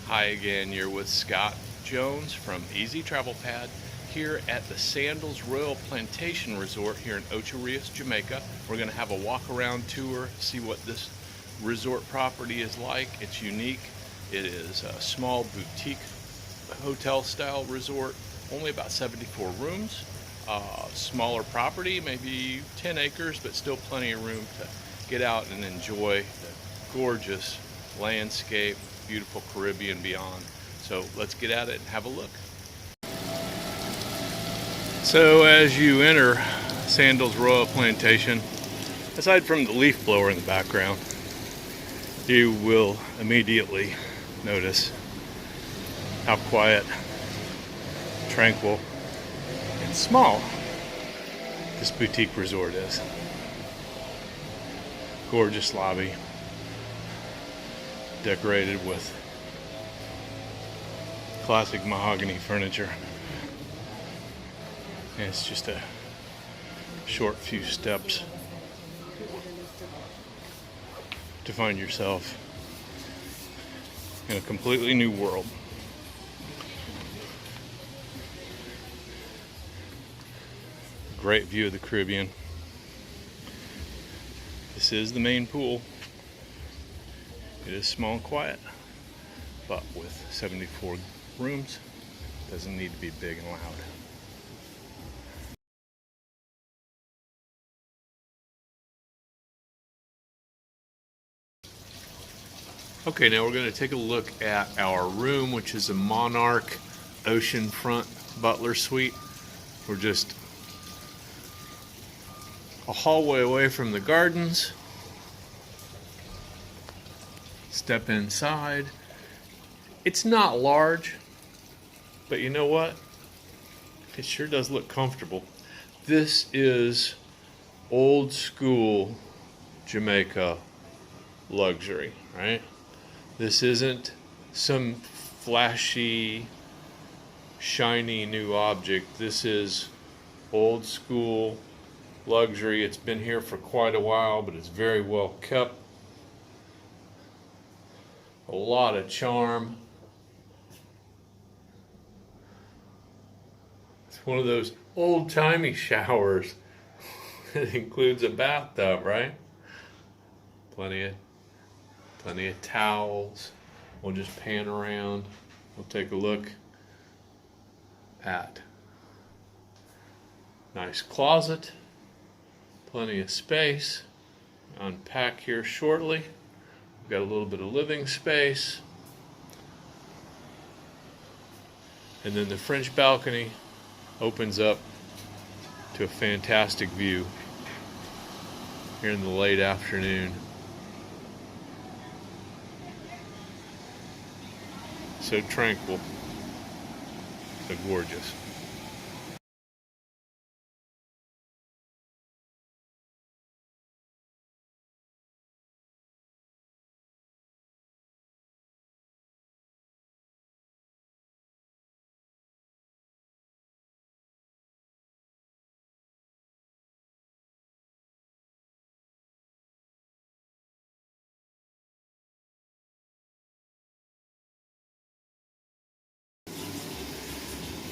Hi again, you're with Scott Jones from Easy Travel Pad here at the Sandals Royal Plantation Resort here in Ocho Rios, Jamaica. We're going to have a walk around tour, see what this resort property is like. It's unique. It is a small boutique hotel style resort, only about 74 rooms. Smaller property, maybe 10 acres, but still plenty of room to get out and enjoy the gorgeous landscape, beautiful Caribbean beyond. So let's get at it and have a look. So as you enter Sandals Royal Plantation, aside from the leaf blower in the background, you will immediately notice how quiet, tranquil, and small this boutique resort is. Gorgeous lobby, decorated with classic mahogany furniture. And it's just a short few steps to find yourself in a completely new world. Great view of the Caribbean. This is the main pool. It is small and quiet, but with 74 rooms, doesn't need to be big and loud. Okay, now we're going to take a look at our room, which is a Monarch Oceanfront Butler Suite. We're just a hallway away from the gardens. Step inside. It's not large, but you know what? It sure does look comfortable. This is old school Jamaica luxury, right? This isn't some flashy, shiny new object. This is old school luxury. It's been here for quite a while, but it's very well kept. A lot of charm. It's one of those old-timey showers. It includes a bathtub, right? Plenty of towels. We'll just pan around. We'll take a look at nice closet. Plenty of space. Unpack here shortly. We've got a little bit of living space. And then the French balcony opens up to a fantastic view here in the late afternoon. So tranquil, so gorgeous.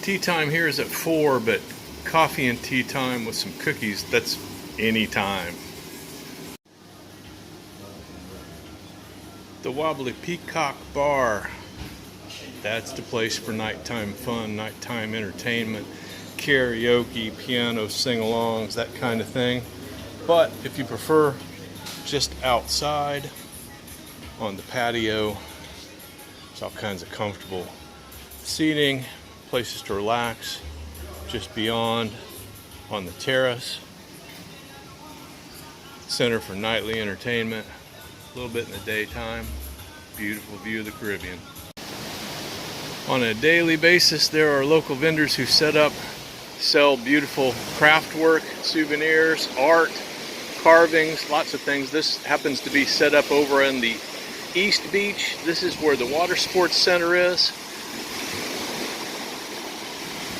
Tea time here is at 4, but coffee and tea time with some cookies, that's any time. The Wobbly Peacock Bar. That's the place for nighttime fun, nighttime entertainment, karaoke, piano sing-alongs, that kind of thing. But if you prefer just outside on the patio, there's all kinds of comfortable seating, places to relax. Just beyond on the terrace, center for nightly entertainment, a little bit in the daytime. Beautiful view of the Caribbean. On a daily basis, there are local vendors who set up, sell beautiful craft work, souvenirs, art, carvings, lots of things. This happens to be set up over in the East Beach. This is where the water sports center is.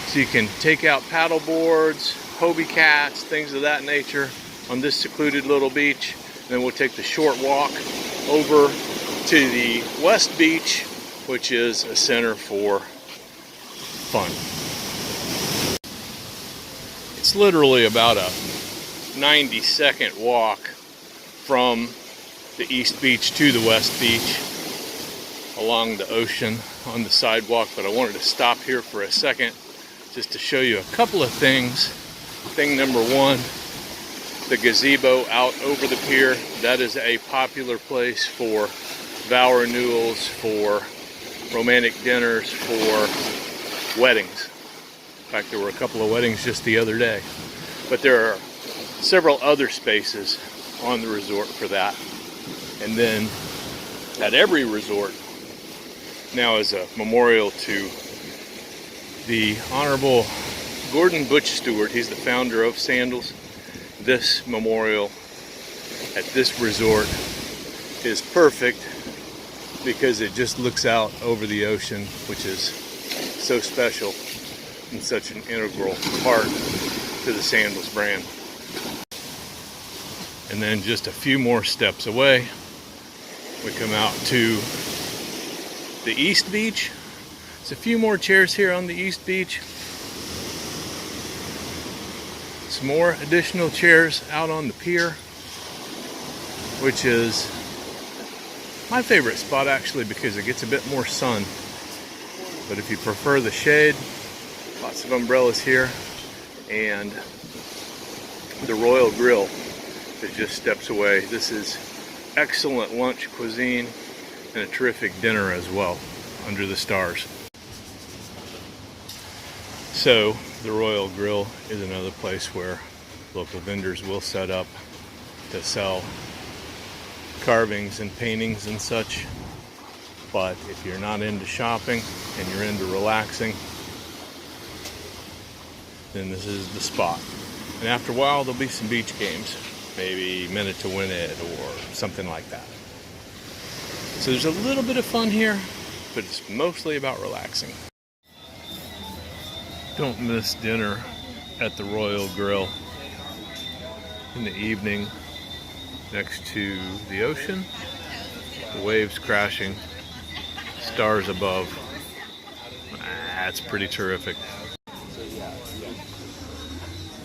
So you can take out paddle boards, Hobie cats, things of that nature on this secluded little beach. And then we'll take the short walk over to the West Beach which is a center for fun. It's literally about a 90-second walk from the East Beach to the West Beach along the ocean on the sidewalk, but I wanted to stop here for a second just to show you a couple of things. Thing number one, the gazebo out over the pier. That is a popular place for vow renewals, for romantic dinners, for weddings. In fact, there were a couple of weddings just the other day. But there are several other spaces on the resort for that. And then at every resort now is a memorial to the Honorable Gordon Butch Stewart. He's the founder of Sandals. This memorial at this resort is perfect because it just looks out over the ocean, which is so special and such an integral part to the Sandals brand. And then just a few more steps away, we come out to the East Beach. There's a few more chairs here on the East Beach. Some more additional chairs out on the pier, which is my favorite spot actually because it gets a bit more sun. But if you prefer the shade, lots of umbrellas here, and the Royal Grill that just steps away. This is excellent lunch cuisine and a terrific dinner as well under the stars. So the Royal Grill is another place where local vendors will set up to sell carvings and paintings and such. But if you're not into shopping and you're into relaxing, then this is the spot. And after a while, there'll be some beach games, maybe Minute to Win It or something like that. So there's a little bit of fun here, but it's mostly about relaxing. Don't miss dinner at the Royal Grill in the evening next to the ocean, the waves crashing, stars above. That's pretty terrific.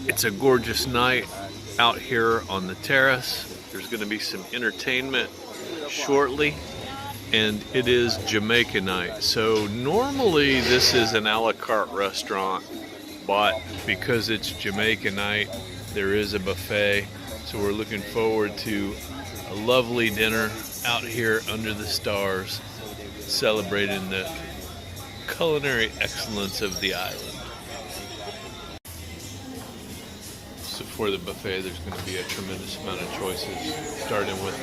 It's a gorgeous night out here on the terrace. There's going to be some entertainment shortly, and it is Jamaica night. So normally this is an a la carte restaurant, but because it's Jamaica night, there is a buffet. So we're looking forward to a lovely dinner out here under the stars, celebrating the culinary excellence of the island. So for the buffet, there's going to be a tremendous amount of choices, starting with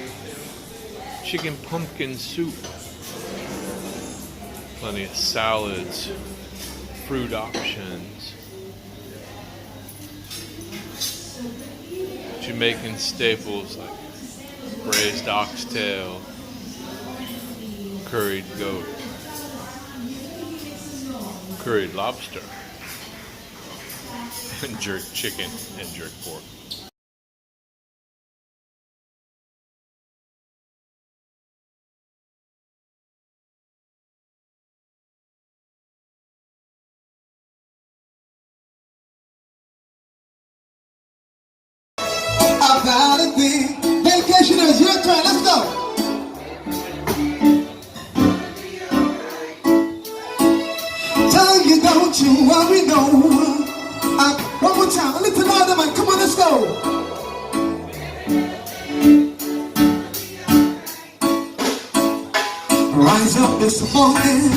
chicken pumpkin soup, plenty of salads, fruit options, Jamaican staples like braised oxtail, curried goat, curried lobster, and jerk chicken and jerk pork. About a thing. Vacationers, your turn. Let's go. Tell you, don't you worry, no. One more time. A little louder, man. Come on, let's go. Rise up this morning,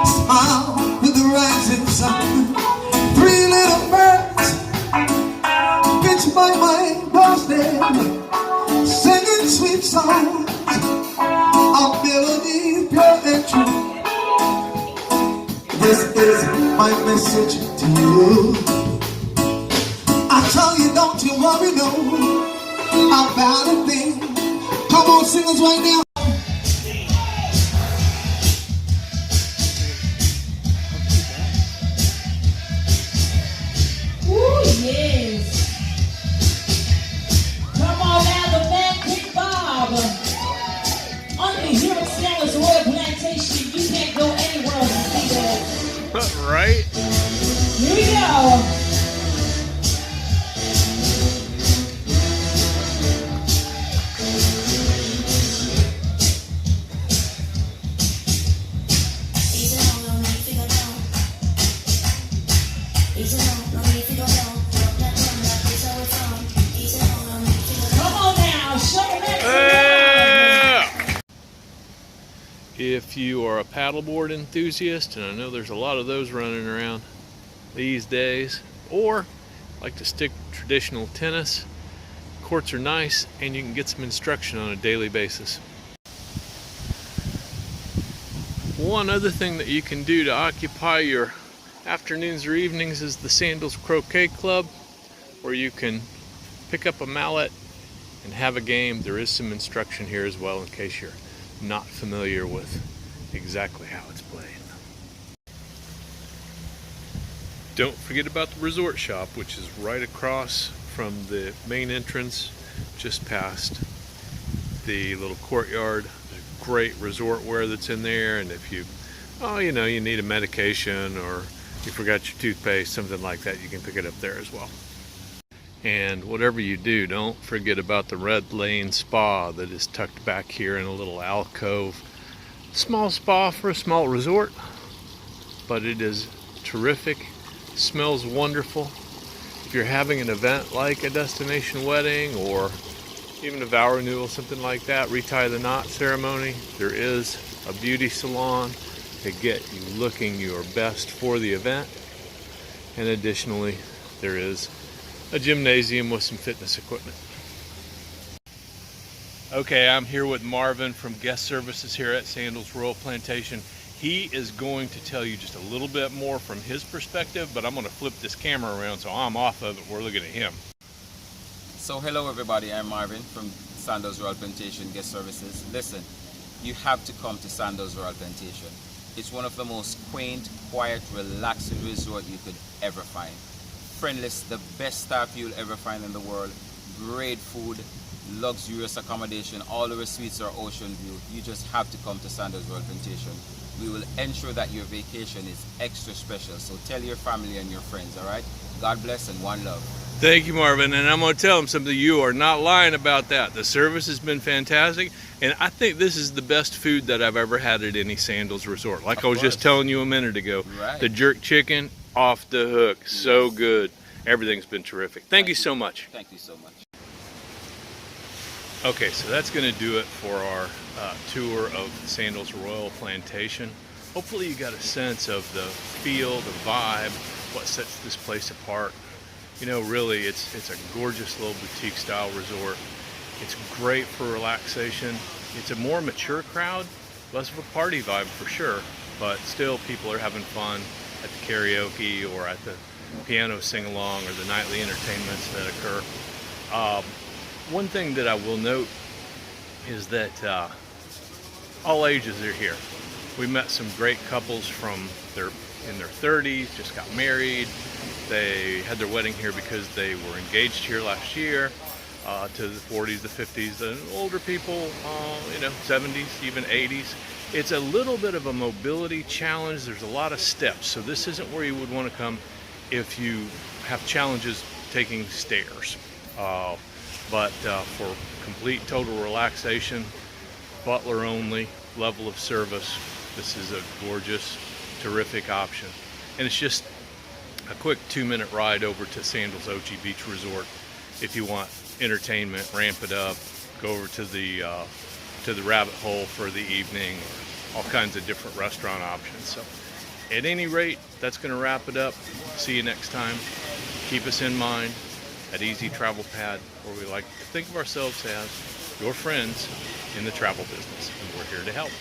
smile with the rising sun. Three little birds pitch by my doorstep, singing sweet songs of melody, pure and true. This is my message to you. I tell you, don't you worry, no, about a thing. Come on, singers, right now. Ooh, yes. Come on now, the man King Bob. Only here at Sandals, Royal Plantation. Here we go. Come on now, show them that. If you are a paddleboard enthusiast, and I know there's a lot of those running around these days, or like to stick to traditional tennis, courts are nice and you can get some instruction on a daily basis. One other thing that you can do to occupy your afternoons or evenings is the Sandals Croquet Club, where you can pick up a mallet and have a game. There is some instruction here as well in case you're not familiar with exactly how it's played. Don't forget about the resort shop, which is right across from the main entrance, just past the little courtyard. There's great resort wear that's in there, and if you you need a medication or you forgot your toothpaste, something like that, you can pick it up there as well. And whatever you do, don't forget about the Red Lane Spa that is tucked back here in a little alcove. Small spa for a small resort, but it is terrific. Smells wonderful. If you're having an event like a destination wedding or even a vow renewal, something like that, retie the knot ceremony, there is a beauty salon to get you looking your best for the event. And additionally, there is a gymnasium with some fitness equipment. Okay, I'm here with Marvin from Guest Services here at Sandals Royal Plantation. He is going to tell you just a little bit more from his perspective, but I'm going to flip this camera around so I'm off of it. We're looking at him. So hello everybody, I'm Marvin from Sandals Royal Plantation Guest Services. Listen, you have to come to Sandals Royal Plantation. It's one of the most quaint, quiet, relaxing resort you could ever find. Friendless, the best staff you'll ever find in the world. Great food, luxurious accommodation, all our suites are ocean view. You just have to come to Sandals Royal Plantation. We will ensure that your vacation is extra special. So tell your family and your friends, all right? God bless and one love. Thank you, Marvin. And I'm going to tell him something. You are not lying about that. The service has been fantastic. And I think this is the best food that I've ever had at any Sandals resort. Like I was just telling you a minute ago. Right. The jerk chicken, off the hook. Yes. So good. Everything's been terrific. Thank you so much. Thank you so much. Okay, so that's going to do it for our tour of Sandals Royal Plantation. Hopefully you got a sense of the feel, the vibe, what sets this place apart. You know, really, it's a gorgeous little boutique style resort. It's great for relaxation. It's a more mature crowd, less of a party vibe for sure, but still people are having fun at the karaoke or at the piano sing-along or the nightly entertainments that occur. One thing that I will note is that all ages are here. We met some great couples in their 30s, just got married. They had their wedding here because they were engaged here last year, to the 40s, the 50s, and older people, 70s, even 80s. It's a little bit of a mobility challenge. There's a lot of steps, so this isn't where you would want to come if you have challenges taking stairs. But for complete total relaxation, Butler only level of service, this is a gorgeous, terrific option. And it's just a quick 2-minute ride over to Sandals Ocho Beach Resort. If you want entertainment, ramp it up, go over to the rabbit hole for the evening, or all kinds of different restaurant options. So at any rate, that's going to wrap it up. See you next time. Keep us in mind at Easy Travel Pad, where we like to think of ourselves as your friends in the travel business, and we're here to help.